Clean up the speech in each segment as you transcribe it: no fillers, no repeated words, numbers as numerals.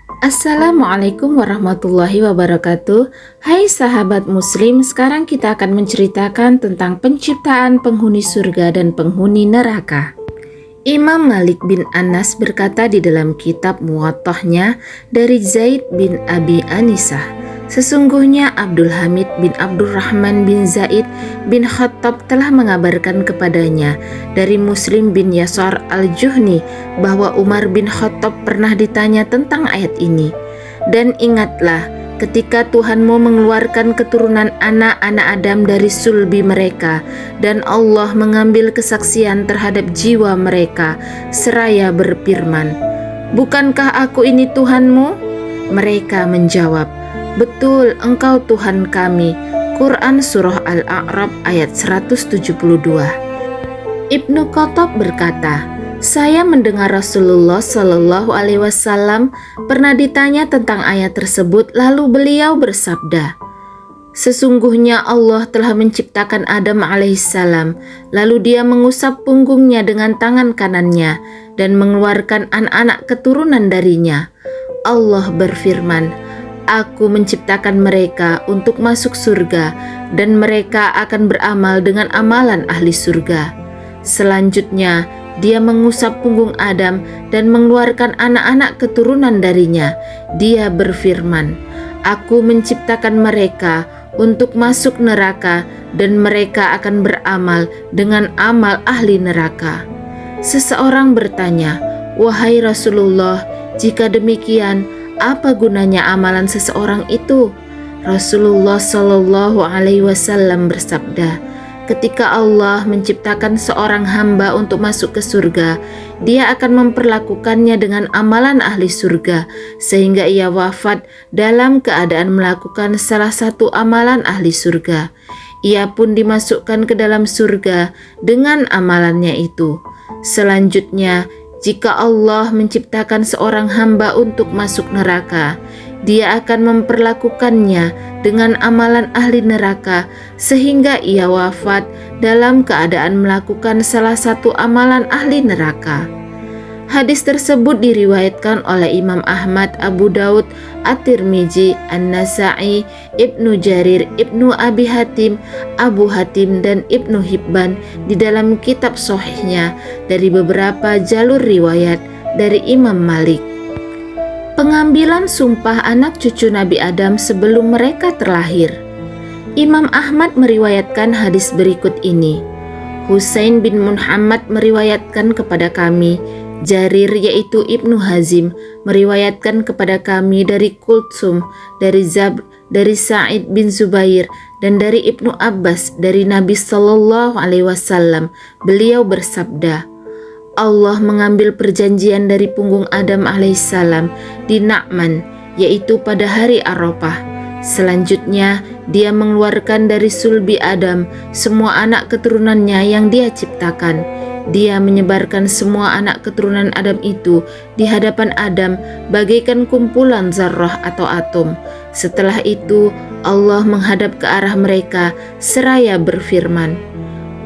Assalamualaikum warahmatullahi wabarakatuh. Hai sahabat muslim, sekarang kita akan menceritakan tentang penciptaan penghuni surga dan penghuni neraka. Imam Malik bin Anas berkata di dalam kitab Muwattahnya dari Zaid bin Abi Anisah, sesungguhnya Abdul Hamid bin Abdurrahman bin Zaid bin Khattab telah mengabarkan kepadanya dari Muslim bin Yasar al-Juhni bahwa Umar bin Khattab pernah ditanya tentang ayat ini. Dan ingatlah ketika Tuhanmu mengeluarkan keturunan anak-anak Adam dari sulbi mereka, dan Allah mengambil kesaksian terhadap jiwa mereka, seraya berfirman, "Bukankah aku ini Tuhanmu?" Mereka menjawab, "Betul, Engkau Tuhan kami." Quran Surah Al-A'raf ayat 172. Ibnu Khattab berkata, saya mendengar Rasulullah Shallallahu Alaihi Wasallam pernah ditanya tentang ayat tersebut, lalu beliau bersabda, sesungguhnya Allah telah menciptakan Adam alaihissalam, lalu dia mengusap punggungnya dengan tangan kanannya dan mengeluarkan anak-anak keturunan darinya. Allah berfirman, Aku menciptakan mereka untuk masuk surga dan mereka akan beramal dengan amalan ahli surga. Selanjutnya, dia mengusap punggung Adam dan mengeluarkan anak-anak keturunan darinya. Dia berfirman, Aku menciptakan mereka untuk masuk neraka dan mereka akan beramal dengan amal ahli neraka. Seseorang bertanya, Wahai Rasulullah, jika demikian, apa gunanya amalan seseorang itu? Rasulullah Shallallahu Alaihi Wasallam bersabda, ketika Allah menciptakan seorang hamba untuk masuk ke surga, Dia akan memperlakukannya dengan amalan ahli surga, sehingga ia wafat dalam keadaan melakukan salah satu amalan ahli surga. Ia pun dimasukkan ke dalam surga dengan amalannya itu. Selanjutnya, jika Allah menciptakan seorang hamba untuk masuk neraka, Dia akan memperlakukannya dengan amalan ahli neraka sehingga ia wafat dalam keadaan melakukan salah satu amalan ahli neraka. Hadis tersebut diriwayatkan oleh Imam Ahmad, Abu Daud, At-Tirmizi, An-Nasa'i, Ibnu Jarir, Ibnu Abi Hatim, Abu Hatim, dan Ibnu Hibban di dalam kitab Sahihnya dari beberapa jalur riwayat dari Imam Malik. Pengambilan sumpah anak cucu Nabi Adam sebelum mereka terlahir. Imam Ahmad meriwayatkan hadis berikut ini. Husain bin Muhammad meriwayatkan kepada kami, Jarir yaitu Ibnu Hazim meriwayatkan kepada kami dari Kultsum, dari Zabr, dari Sa'id bin Zubair, dan dari Ibnu Abbas dari Nabi Shallallahu Alaihi Wasallam. Beliau bersabda, Allah mengambil perjanjian dari punggung Adam alaihissalam di Na'man, yaitu pada hari Arafah. Selanjutnya, Dia mengeluarkan dari sulbi Adam semua anak keturunannya yang Dia ciptakan. Dia menyebarkan semua anak keturunan Adam itu di hadapan Adam bagaikan kumpulan zarrah atau atom. Setelah itu, Allah menghadap ke arah mereka seraya berfirman,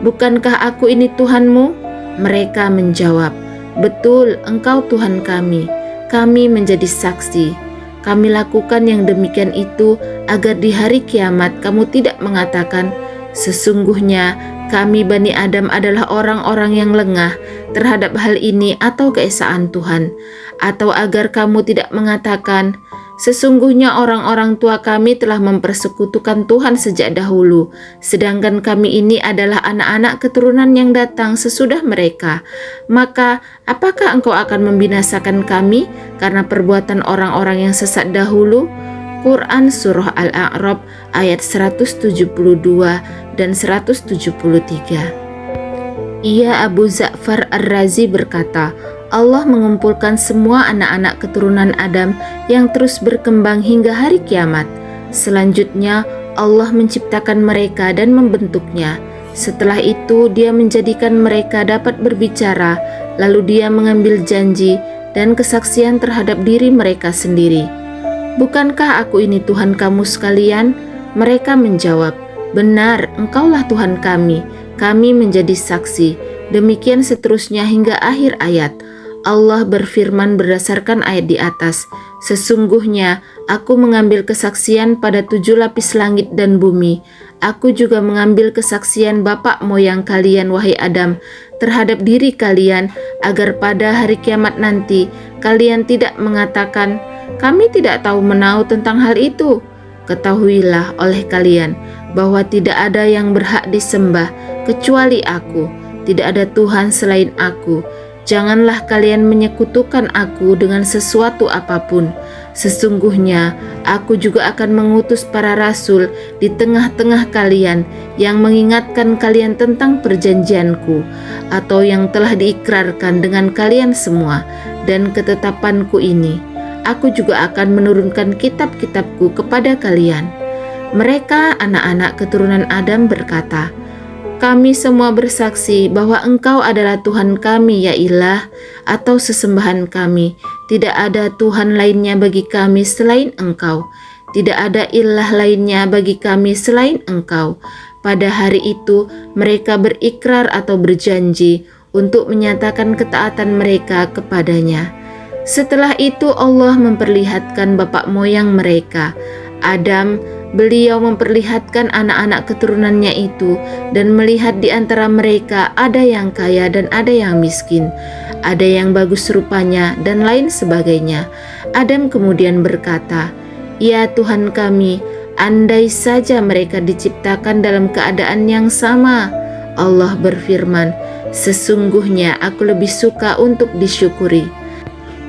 Bukankah aku ini Tuhanmu? Mereka menjawab, Betul, Engkau Tuhan kami. Kami menjadi saksi. Kami lakukan yang demikian itu agar di hari kiamat kamu tidak mengatakan, sesungguhnya kami Bani Adam adalah orang-orang yang lengah terhadap hal ini atau keesaan Tuhan, atau agar kamu tidak mengatakan, sesungguhnya orang-orang tua kami telah mempersekutukan Tuhan sejak dahulu, sedangkan kami ini adalah anak-anak keturunan yang datang sesudah mereka. Maka, apakah engkau akan membinasakan kami karena perbuatan orang-orang yang sesat dahulu? Quran Surah Al-A'raf ayat 172 dan 173. Ia Abu Za'far Ar-Razi berkata, Allah mengumpulkan semua anak-anak keturunan Adam yang terus berkembang hingga hari kiamat. Selanjutnya Allah menciptakan mereka dan membentuknya. Setelah itu Dia menjadikan mereka dapat berbicara, lalu Dia mengambil janji dan kesaksian terhadap diri mereka sendiri. Bukankah aku ini Tuhan kamu sekalian? Mereka menjawab, Benar, Engkaulah Tuhan kami. Kami menjadi saksi. Demikian seterusnya hingga akhir ayat. Allah berfirman berdasarkan ayat di atas, "Sesungguhnya aku mengambil kesaksian pada 7 lapis langit dan bumi. Aku juga mengambil kesaksian bapak moyang kalian, wahai Adam, terhadap diri kalian, agar pada hari kiamat nanti kalian tidak mengatakan, 'Kami tidak tahu menau tentang hal itu.' Ketahuilah oleh kalian bahwa tidak ada yang berhak disembah kecuali Aku, tidak ada Tuhan selain Aku. Janganlah kalian menyekutukan Aku dengan sesuatu apapun. Sesungguhnya Aku juga akan mengutus para rasul di tengah-tengah kalian yang mengingatkan kalian tentang perjanjianku atau yang telah diikrarkan dengan kalian semua dan ketetapanku ini. Aku juga akan menurunkan kitab-kitabku kepada kalian." Mereka, anak-anak keturunan Adam, berkata, "Kami semua bersaksi bahwa Engkau adalah Tuhan kami, ya Ilah, atau sesembahan kami. Tidak ada Tuhan lainnya bagi kami selain Engkau. Tidak ada ilah lainnya bagi kami selain Engkau." Pada hari itu, mereka berikrar atau berjanji untuk menyatakan ketaatan mereka kepadanya. Setelah itu Allah memperlihatkan bapak moyang mereka, Adam. Beliau memperlihatkan anak-anak keturunannya itu dan melihat di antara mereka ada yang kaya dan ada yang miskin, ada yang bagus rupanya dan lain sebagainya. Adam kemudian berkata, "Ya Tuhan kami, andai saja mereka diciptakan dalam keadaan yang sama." Allah berfirman, "Sesungguhnya aku lebih suka untuk disyukuri."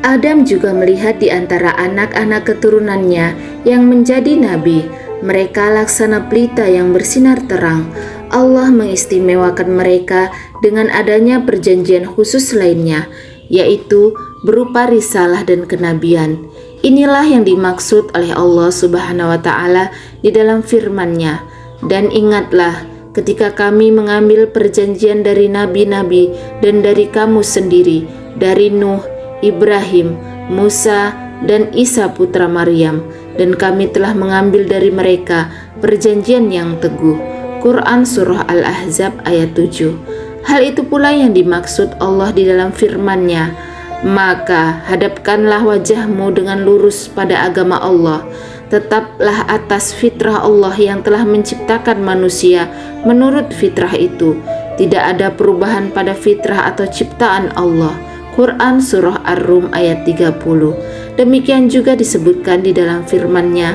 Adam juga melihat di antara anak-anak keturunannya yang menjadi nabi. Mereka laksana pelita yang bersinar terang. Allah mengistimewakan mereka dengan adanya perjanjian khusus lainnya, yaitu berupa risalah dan kenabian. Inilah yang dimaksud oleh Allah Subhanahu wa Ta'ala di dalam firman-Nya. "Dan ingatlah ketika kami mengambil perjanjian dari nabi-nabi dan dari kamu sendiri, dari Nuh, Ibrahim, Musa, dan Isa putra Maryam, dan kami telah mengambil dari mereka perjanjian yang teguh." Quran Surah Al-Ahzab ayat 7. Hal itu pula yang dimaksud Allah di dalam firman-Nya, "Maka hadapkanlah wajahmu dengan lurus pada agama Allah. Tetaplah atas fitrah Allah yang telah menciptakan manusia menurut fitrah itu. Tidak ada perubahan pada fitrah atau ciptaan Allah." Quran Surah Ar-Rum ayat 30. Demikian juga disebutkan di dalam firman-Nya,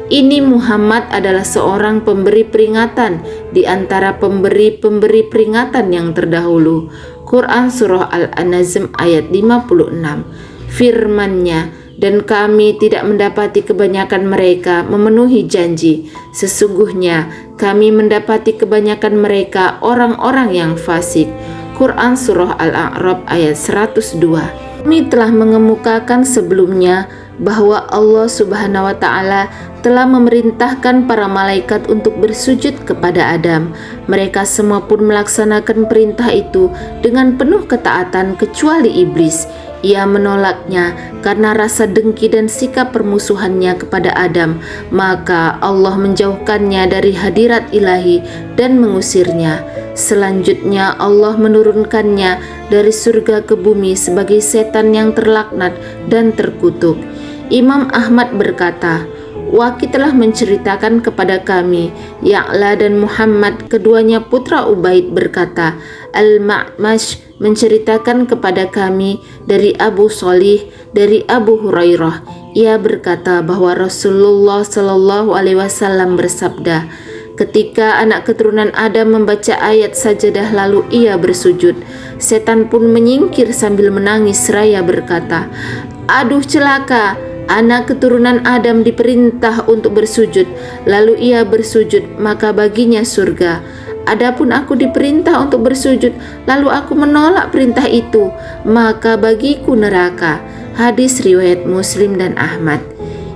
"Ini Muhammad adalah seorang pemberi peringatan di antara pemberi-pemberi peringatan yang terdahulu." Quran Surah Al-An'am ayat 56. Firman-Nya, "Dan kami tidak mendapati kebanyakan mereka memenuhi janji. Sesungguhnya kami mendapati kebanyakan mereka orang-orang yang fasik." Quran Surah Al-A'raf ayat 102. Kami telah mengemukakan sebelumnya bahwa Allah Subhanahu wa Ta'ala telah memerintahkan para malaikat untuk bersujud kepada Adam. Mereka semua pun melaksanakan perintah itu dengan penuh ketaatan kecuali iblis. Ia menolaknya karena rasa dengki dan sikap permusuhannya kepada Adam. Maka Allah menjauhkannya dari hadirat ilahi dan mengusirnya. Selanjutnya Allah menurunkannya dari surga ke bumi sebagai setan yang terlaknat dan terkutuk. Imam Ahmad berkata, "Waqi telah menceritakan kepada kami, Ya'la dan Muhammad, keduanya putra Ubaid, berkata, Al-Ma'mash menceritakan kepada kami dari Abu Shalih, dari Abu Hurairah. Ia berkata bahwa Rasulullah Shallallahu Alaihi Wasallam bersabda, ketika anak keturunan Adam membaca ayat sajadah lalu ia bersujud, setan pun menyingkir sambil menangis seraya berkata, aduh celaka, anak keturunan Adam diperintah untuk bersujud, lalu ia bersujud, maka baginya surga. Adapun aku diperintah untuk bersujud, lalu aku menolak perintah itu, maka bagiku neraka. Hadis riwayat Muslim dan Ahmad.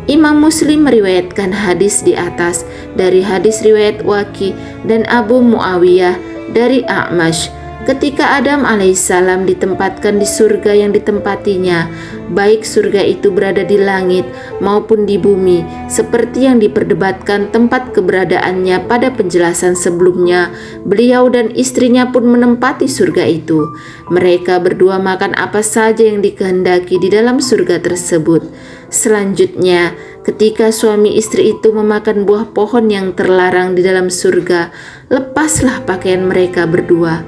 Imam Muslim meriwayatkan hadis di atas dari hadis riwayat Waqi dan Abu Muawiyah dari A'mash. Ketika Adam alaihissalam ditempatkan di surga yang ditempatinya, baik surga itu berada di langit maupun di bumi, seperti yang diperdebatkan tempat keberadaannya pada penjelasan sebelumnya, beliau dan istrinya pun menempati surga itu. Mereka berdua makan apa saja yang dikehendaki di dalam surga tersebut. Selanjutnya, ketika suami istri itu memakan buah pohon yang terlarang di dalam surga, lepaslah pakaian mereka berdua.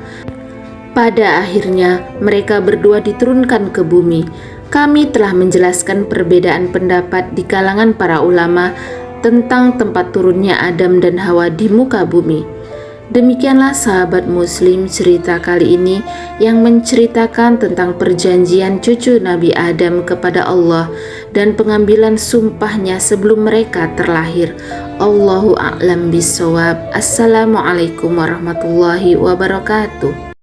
Pada akhirnya, mereka berdua diturunkan ke bumi. Kami telah menjelaskan perbedaan pendapat di kalangan para ulama tentang tempat turunnya Adam dan Hawa di muka bumi. Demikianlah sahabat Muslim cerita kali ini yang menceritakan tentang perjanjian cucu Nabi Adam kepada Allah dan pengambilan sumpahnya sebelum mereka terlahir. Allahu a'lam bishawab. Assalamualaikum warahmatullahi wabarakatuh.